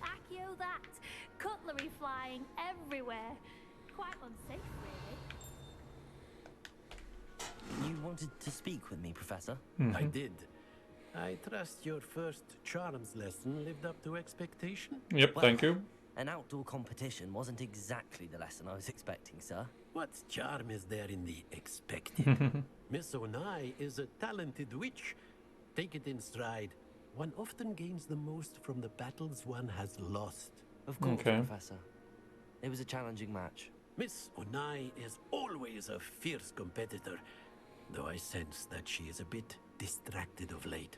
Accio that. Cutlery flying everywhere. Quite unsafe, really. You wanted to speak with me, Professor? I did. I trust your first charms lesson lived up to expectation? Yep, Well, thank you. An outdoor competition wasn't exactly the lesson I was expecting, sir. What charm is there in the expected? Miss Onai is a talented witch. Take it in stride. One often gains the most from the battles one has lost. Of course, Okay. Professor. It was a challenging match. Miss Onai is always a fierce competitor, though I sense that she is a bit distracted of late.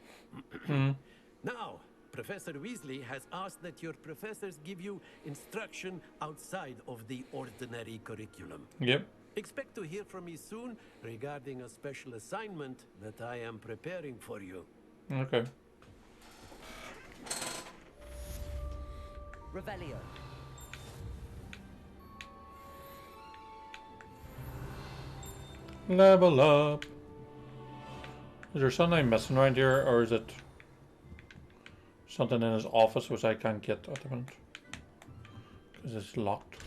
Now, Professor Weasley has asked that your professors give you instruction outside of the ordinary curriculum. Yep. Expect to hear from me soon regarding a special assignment that I am preparing for you. Okay. Revelio. Level up. Is there something missing around here, or is it something in his office which I can't get at the moment? Because it's locked.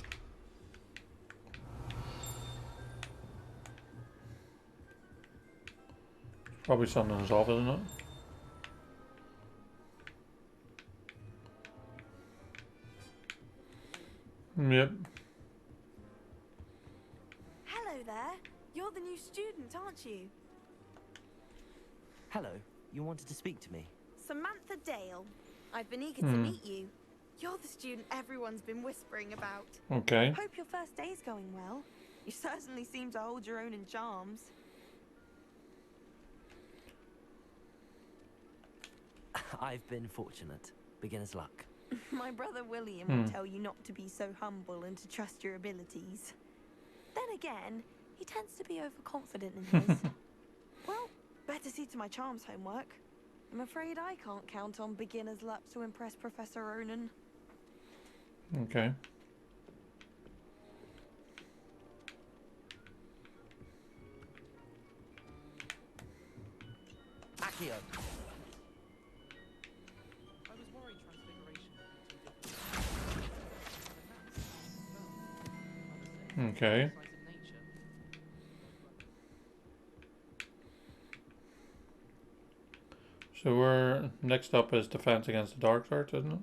Probably something in his office, isn't it? Yep. Hello there. You're the new student, aren't you? Hello. You wanted to speak to me? Samantha Dale. I've been eager to meet you. You're the student everyone's been whispering about. Okay. Hope your first day's going well. You certainly seem to hold your own in charms. I've been fortunate. Beginner's luck. My brother William will tell you not to be so humble and to trust your abilities. Then again, he tends to be overconfident in his. Well, better see to my charms homework. I'm afraid I can't count on beginner's luck to impress Professor Ronan. Okay. Accio. Okay. So we're next up is defense against the dark arts, isn't it?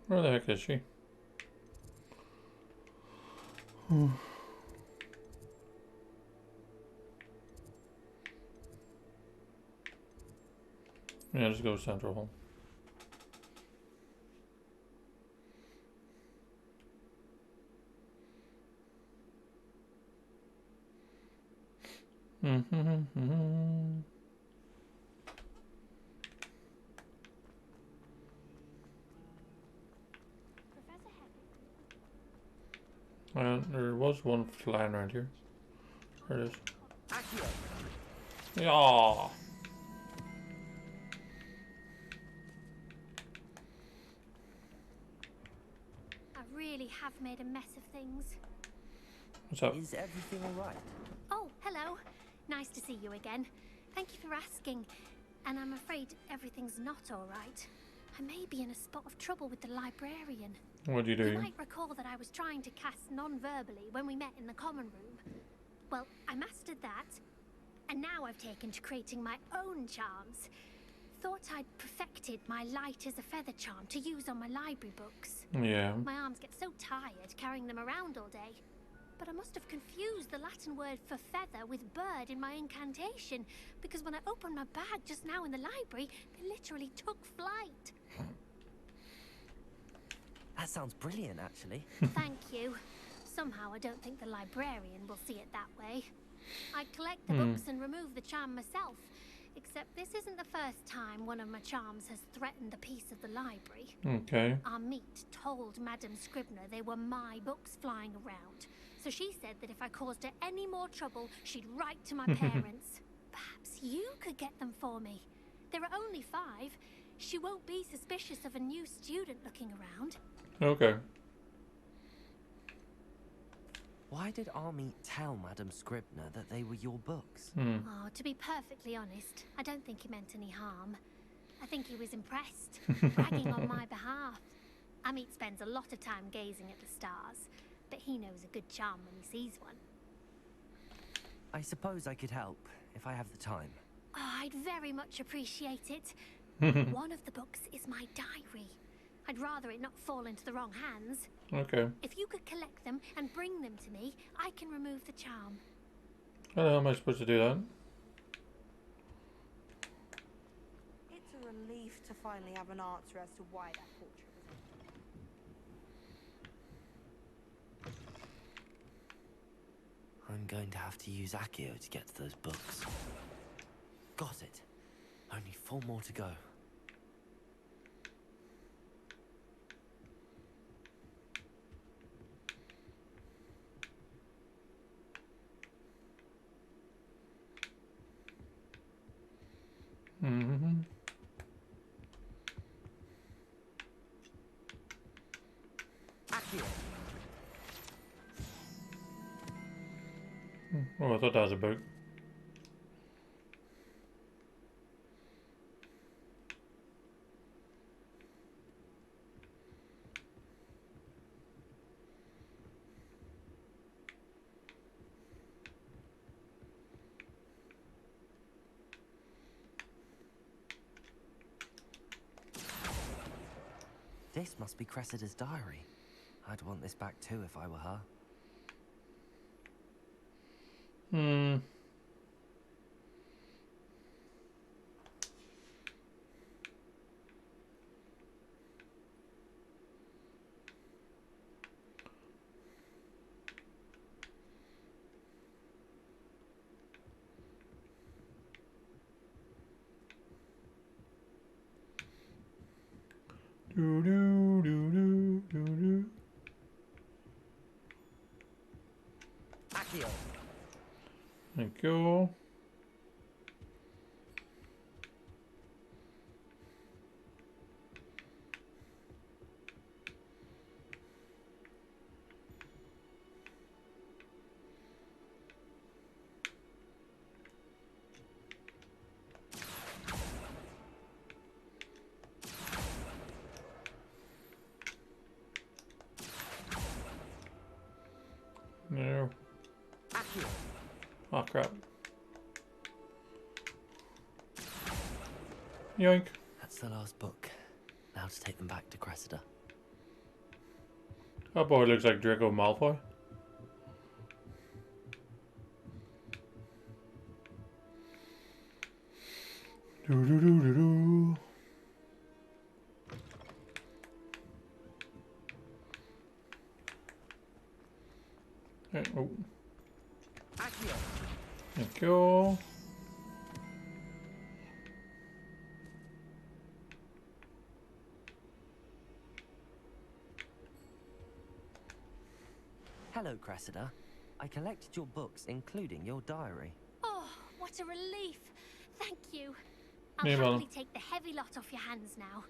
Where the heck is she? Yeah, just go to Central Hall. And there was one flying around here. There it is. Accio. Yeah. I really have made a mess of things. What's up? Is everything all right? Oh, hello. Nice to see you again. Thank you for asking. And I'm afraid everything's not all right. I may be in a spot of trouble with the librarian. What do you You do? might recall that I was trying to cast non-verbally when we met in the common room. Well, I mastered that, and now I've taken to creating my own charms. thought I'd perfected my light as a feather charm to use on my library books. Yeah. My arms get so tired carrying them around all day. But I must have confused the Latin word for feather with bird in my incantation, because when I opened my bag just now in the library, they literally took flight. That sounds brilliant, actually. Thank you. Somehow I don't think the librarian will see it that way. I collect the books and remove the charm myself, except this isn't the first time one of my charms has threatened the peace of the library. Okay. Amit told Madame Scribner they were my books flying around, so she said that if I caused her any more trouble, she'd write to my parents. Perhaps you could get them for me. There are only 5. She won't be suspicious of a new student looking around. Okay. Why did Army tell Madame Scribner that they were your books? Oh, to be perfectly honest, I don't think he meant any harm. I think he was impressed, bragging on my behalf. Amit spends a lot of time gazing at the stars, but he knows a good charm when he sees one. I suppose I could help, if I have the time. Oh, I'd very much appreciate it. One of the books is my diary. I'd rather it not fall into the wrong hands. Okay. If you could collect them and bring them to me, I can remove the charm. How am I supposed to do that? It's a relief to finally have an answer as to why that portrait was. I'm going to have to use Accio to get to those books. Got it. Only 4 more to go. Accio! Oh, I thought that was a book. This must be Cressida's diary. I'd want this back too if I were her. Do do do do do do. Accio! Thank you. No. Accio! Oh crap. Yoink. That's the last book. Now to take them back to Cressida. That boy looks like Draco Malfoy. Do do do do do. Oh, Accio! thank you. Hello, Cressida. I collected your books, including your diary. Oh, what a relief. Thank you. I'll Nee, man. happily take the heavy lot off your hands now.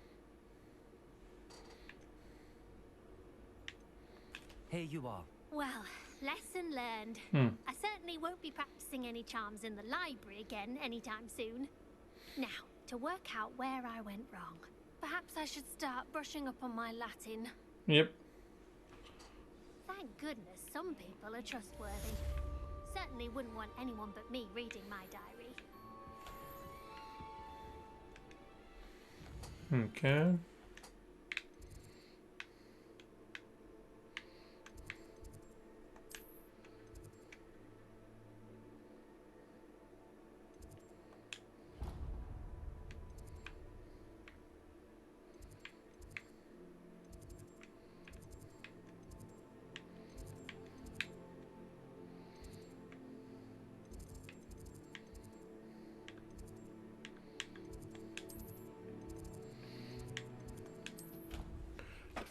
Here you are. Well, lesson learned. I certainly won't be practicing any charms in the library again anytime soon. Now, to work out where I went wrong. Perhaps I should start brushing up on my Latin. Yep. Thank goodness some people are trustworthy. Certainly wouldn't want anyone but me reading my diary. Okay.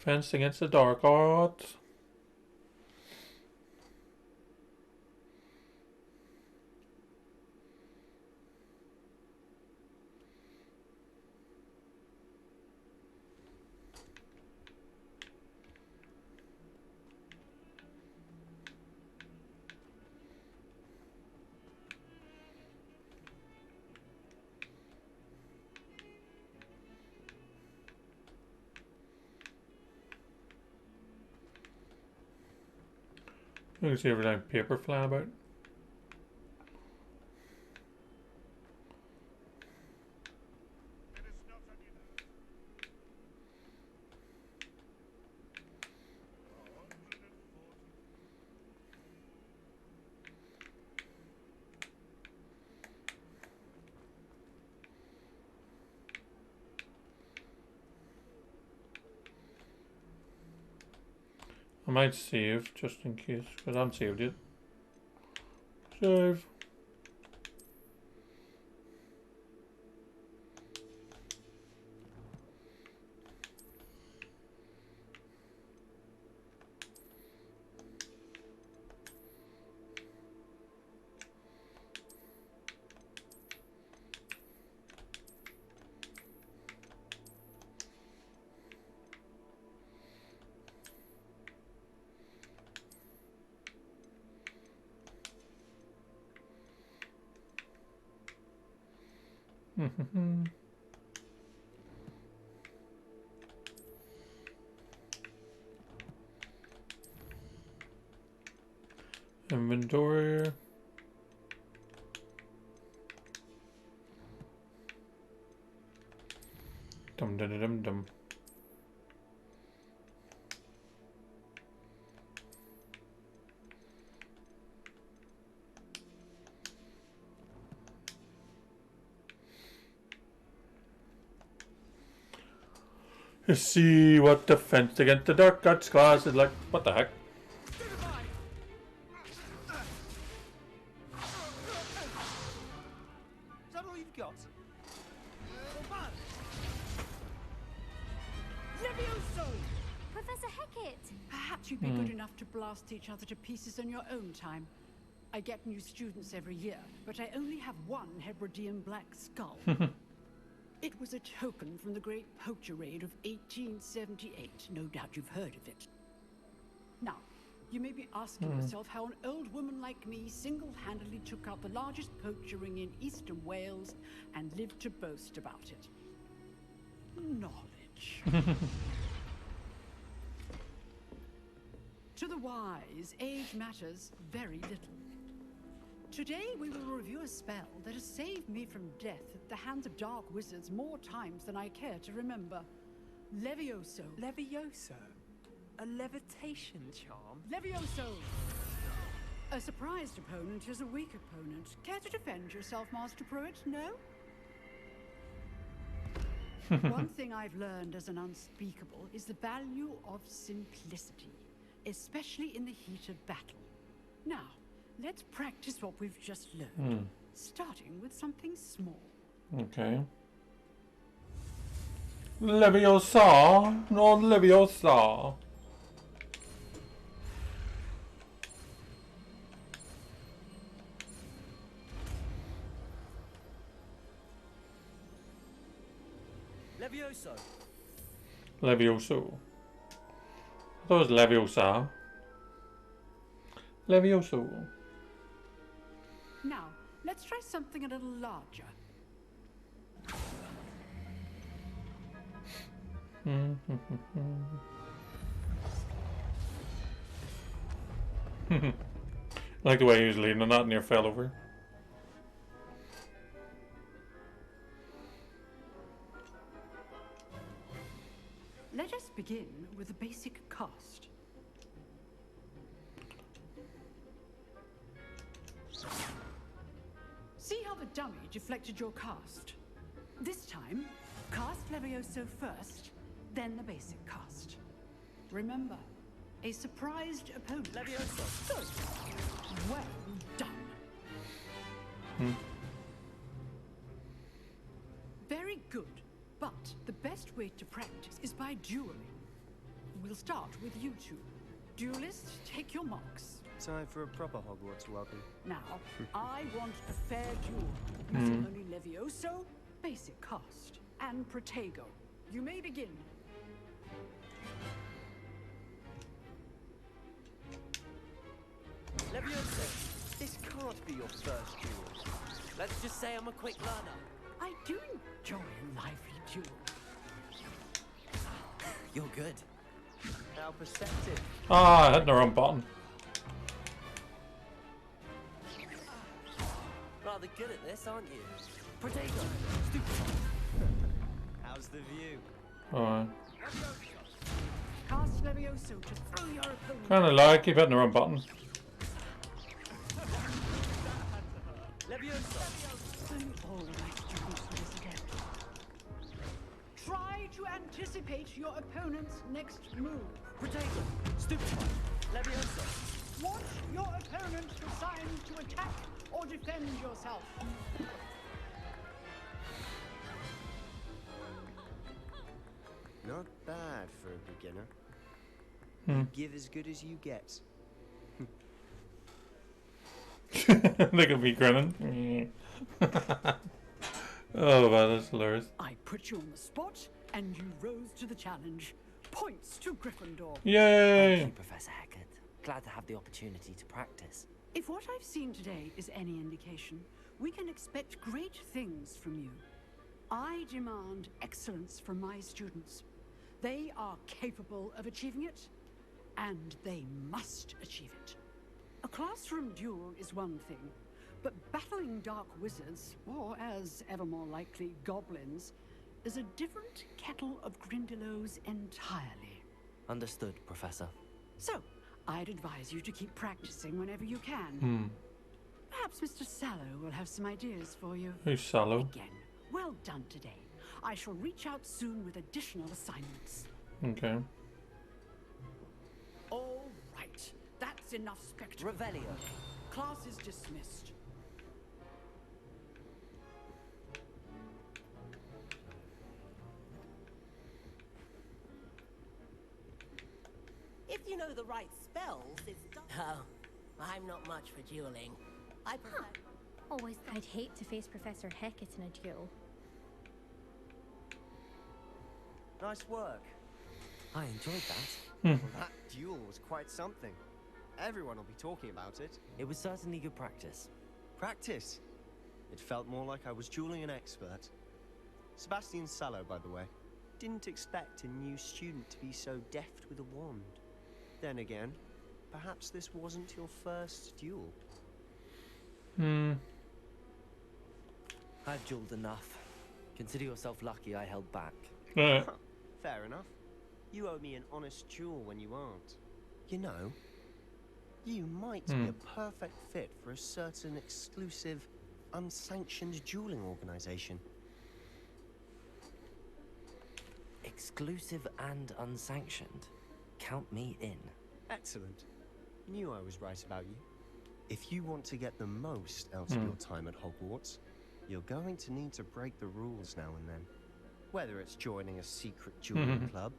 Defense against the dark arts. You can see every time paper flying about. I might save just in case, because I haven't saved it. Save. Inventory. Dum dum dum dum. Let's see what defense against the dark arts class is like. What the heck? Is that all you've got? Levioso! Professor Hecat! Perhaps you'd be good enough to blast each other to pieces in your own time. I get new students every year, but I only have one Hebridean black skull. It was a token from the Great Poacher Raid of 1878. No doubt you've heard of it. Now, you may be asking yourself how an old woman like me single-handedly took out the largest poacher ring in eastern Wales and lived to boast about it. Knowledge. To the wise, age matters very little. Today we will review a spell that has saved me from death at the hands of dark wizards more times than I care to remember. Levioso. Levioso? A levitation charm? Levioso! A surprised opponent is a weak opponent. Care to defend yourself, Master Pruitt? No? One thing I've learned as an unspeakable is the value of simplicity, especially in the heat of battle. Now, let's practice what we've just learned, starting with something small. Okay. Leviosa, not Leviosa. Levioso! Levioso. I thought it was Leviosa. Levioso. Now, let's try something a little larger. Like the way he was leading and that near fell over. Let us begin with the basic cast. See how the dummy deflected your cast? This time, cast Levioso first, then the basic cast. Remember, a surprised opponent. Levioso. Good. Well done. Very good, but the best way to practice is by dueling. We'll start with you two. Duelists, take your marks. Time for a proper Hogwarts welcome. Now, I want a fair duel. Using only Levioso, basic cast, and Protego. You may begin. Levioso, this can't be your first duel. Let's just say I'm a quick learner. I do enjoy a lively duel. You're good. How perceptive. Ah, I hit the wrong button. Rather good at this, aren't you? Protego. How's the view? Alright. Cast Levioso to throw your opponent. Kinda like, keep hitting the wrong button. Levioso. I'm all right students for this again. Try to anticipate your opponent's next move. Protego. Stupid. Levioso. Watch your opponent decide to attack or defend yourself. Not bad for a beginner. You give as good as you get. Look at me grinning. Oh man, that's hilarious. I put you on the spot, and you rose to the challenge. Points to Gryffindor. Thank Yay! you, Professor Hackett. Glad to have the opportunity to practice. If what I've seen today is any indication, we can expect great things from you. I demand excellence from my students. They are capable of achieving it, and they must achieve it. A classroom duel is one thing, but battling dark wizards, or as ever more likely, goblins, is a different kettle of Grindylows entirely. Understood, Professor. So, I'd advise you to keep practicing whenever you can. Perhaps Mr. Sallow will have some ideas for you. Who's Sallow? Again, well done today. I shall reach out soon with additional assignments. Okay. All right, that's enough spectacle. Revelio. Class is dismissed. If you know the right spells, it's done. Oh, I'm not much for dueling. I prefer... Always I'd hate to face Professor Hackett in a duel. Nice work. I enjoyed that. Well, that duel was quite something. Everyone will be talking about it. It was certainly good practice. Practice. It felt more like I was dueling an expert. Sebastian Sallow, by the way. Didn't expect a new student to be so deft with a wand. Then again, perhaps this wasn't your first duel. I've dueled enough. Consider yourself lucky I held back. Fair enough. You owe me an honest duel when you aren't. You know, you might be a perfect fit for a certain exclusive, unsanctioned dueling organization. Exclusive and unsanctioned. Count me in. Excellent. Knew I was right about you. If you want to get the most out of your time at Hogwarts, you're going to need to break the rules now and then. Whether it's joining a secret dueling club,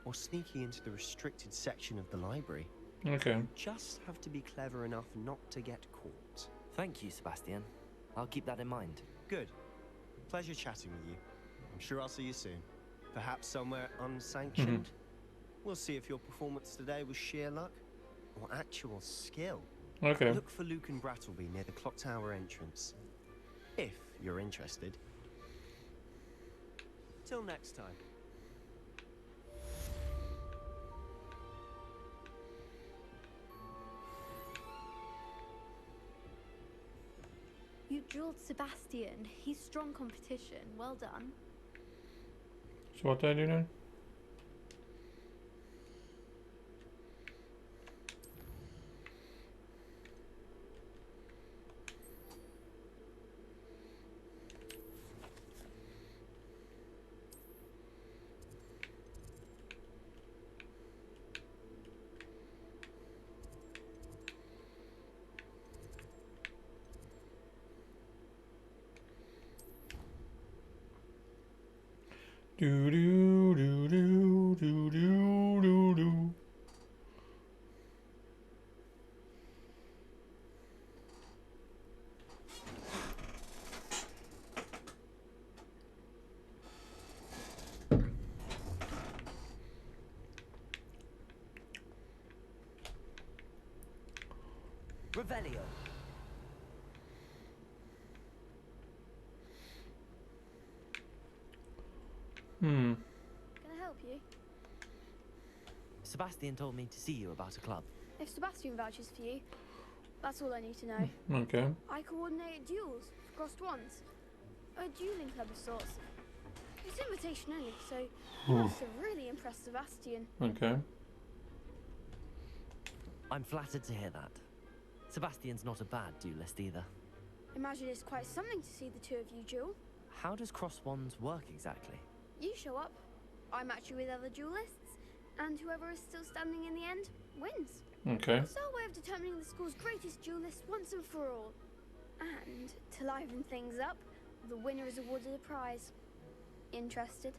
or sneaking into the restricted section of the library. Okay. You just have to be clever enough not to get caught. Thank you, Sebastian. I'll keep that in mind. Good. Pleasure chatting with you. I'm sure I'll see you soon. Perhaps somewhere unsanctioned. We'll see if your performance today was sheer luck or actual skill. Okay. Look for Luke and Brattleby near the clock tower entrance. If you're interested. Till next time. You drilled Sebastian. He's strong competition. Well done. So what do I do now? Do do do do do do do do. Revelio. Can I help you? Sebastian told me to see you about a club. If Sebastian vouches for you, that's all I need to know. Okay. I coordinate duels for crossed ones. A dueling club of sorts. It's invitation only, so you must have really impressed Sebastian. Okay. I'm flattered to hear that. Sebastian's not a bad duelist either. Imagine it's quite something to see the two of you duel. How does cross wands work exactly? You show up, I match you with other duelists, and whoever is still standing in the end wins. Okay. It's our way of determining the school's greatest duelist once and for all. And to liven things up, the winner is awarded a prize. Interested?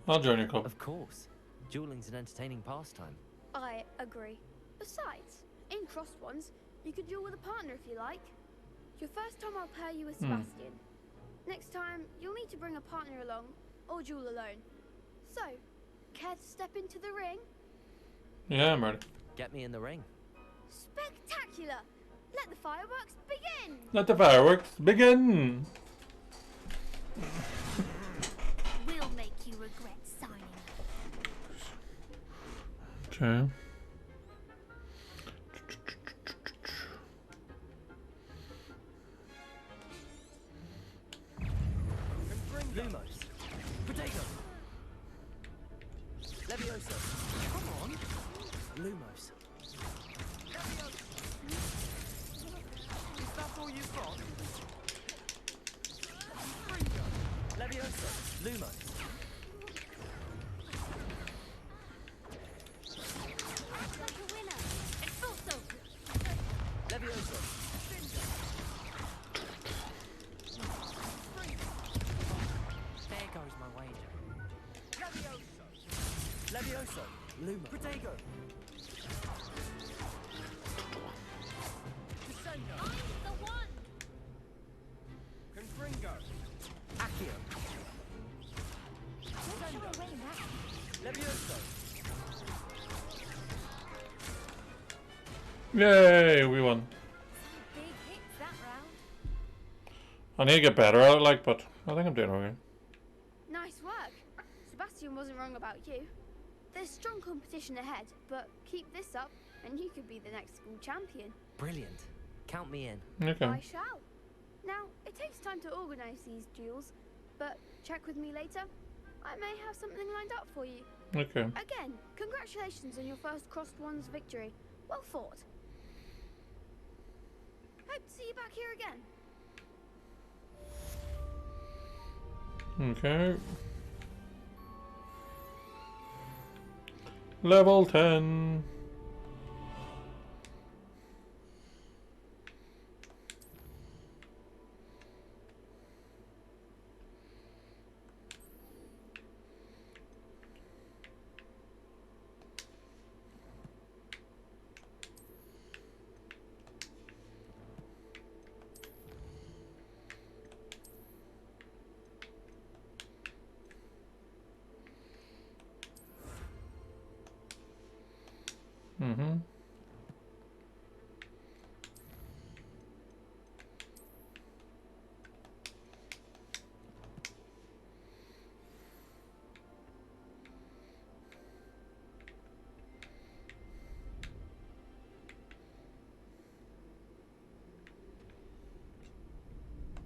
I'll join your club. Of course. Dueling's an entertaining pastime. I agree. Besides, in crossed ones, you can duel with a partner if you like. Your first time I'll pair you with Sebastian. Next time, you'll need to bring a partner along, or duel alone. So, care to step into the ring? Yeah, I'm ready. Get me in the ring. Spectacular! Let the fireworks begin! Let the fireworks begin. We'll make you regret signing. Okay. Lumos. Potato. Levioso. Come on. Lumos. Is that all you've got? Levioso. Lumos. Like a winner. Expulso. Levioso. There goes my wager. Levioso. Lumos. Potato. I'm the one. Confringo. Accio. Don't show away now. Levioso. Yay, we won. Big hits that round. I need to get better at it, like, but I think I'm doing okay. Nice work. Sebastian wasn't wrong about you. There's strong competition ahead, but keep this up and you could be the next school champion. Brilliant. Count me in. Okay. I shall. Now, it takes time to organise these duels, but check with me later. I may have something lined up for you. Okay. Again, congratulations on your first crossed ones victory. Well fought. Hope to see you back here again. Okay. Level 10. Mm-hmm.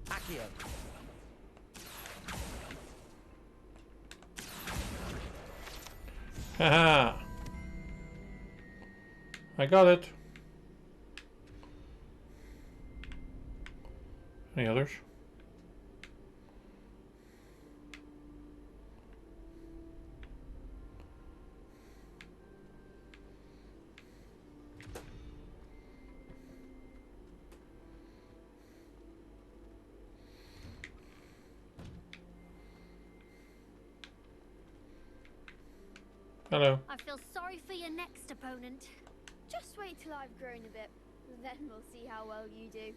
Accio. Haha. I got it. Any others? Hello. I feel sorry for your next opponent. Just wait till I've grown a bit, then we'll see how well you do.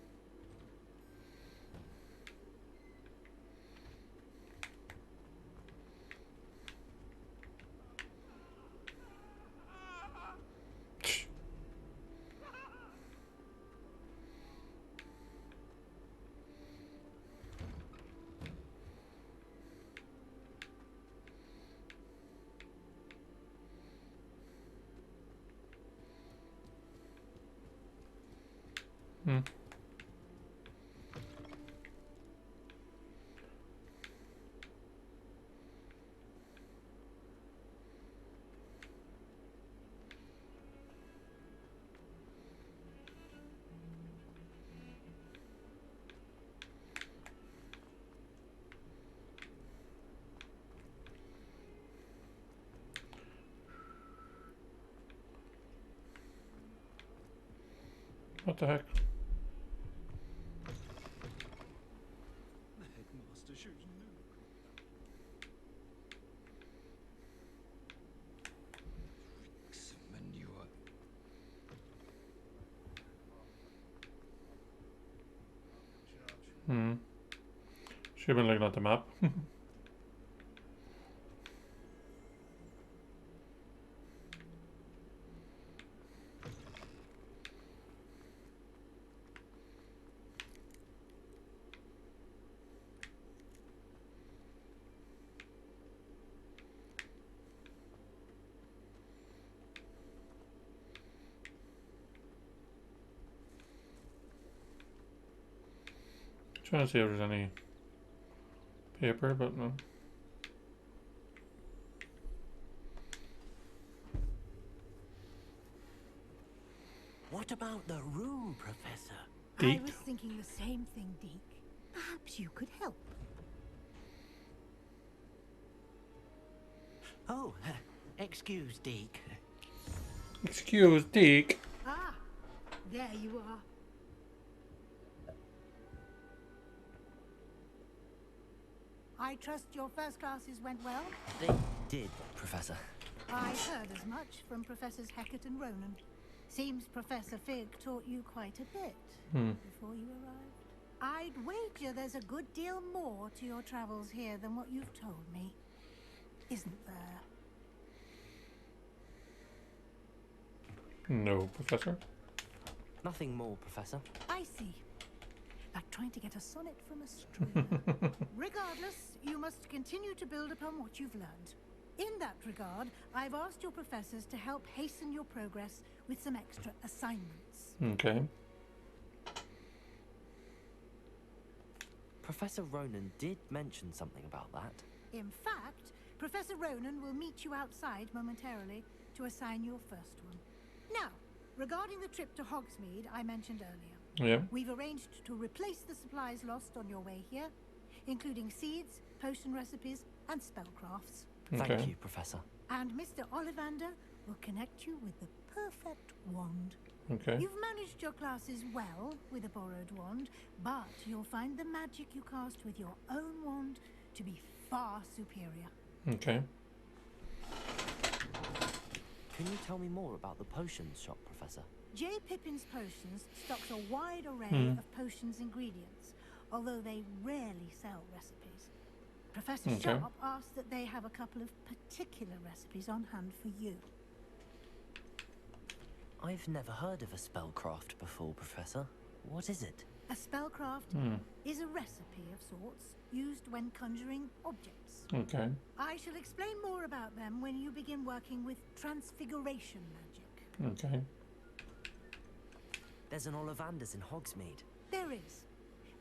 What the heck? The headmaster shows no reeks of manure. Should have been looking at the map. Trying to see if there's any paper, but no. What about the room, Professor? Deep. I was thinking the same thing, Deke. Perhaps you could help. Oh, excuse, Deke. Excuse, Deke. Ah, there you are. I trust your first classes went well? They did, Professor. I've heard as much from Professors Hecat and Ronan. Seems Professor Fig taught you quite a bit before you arrived. I'd wager there's a good deal more to your travels here than what you've told me. Isn't there? No, Professor. Nothing more, Professor. I see. Like trying to get a sonnet from a stringer. Regardless, you must continue to build upon what you've learned. In that regard, I've asked your professors to help hasten your progress with some extra assignments. Okay. Professor Ronan did mention something about that. In fact, Professor Ronan will meet you outside momentarily to assign your first one. Now, regarding the trip to Hogsmeade I mentioned earlier. Yeah. We've arranged to replace the supplies lost on your way here, including seeds, potion recipes, and spellcrafts. Okay. Thank you, Professor. And Mr. Ollivander will connect you with the perfect wand. Okay. You've managed your classes well with a borrowed wand, but you'll find the magic you cast with your own wand to be far superior. Okay. Can you tell me more about the potions shop, Professor? J. Pippin's Potions stocks a wide array of potions ingredients, although they rarely sell recipes. Professor Sharp asked that they have a couple of particular recipes on hand for you. I've never heard of a spellcraft before, Professor. What is it? A spellcraft is a recipe of sorts used when conjuring objects. Okay. I shall explain more about them when you begin working with transfiguration magic. Okay. There's an Ollivander's in Hogsmeade. There is.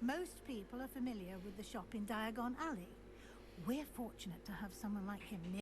Most people are familiar with the shop in Diagon Alley. We're fortunate to have someone like him near.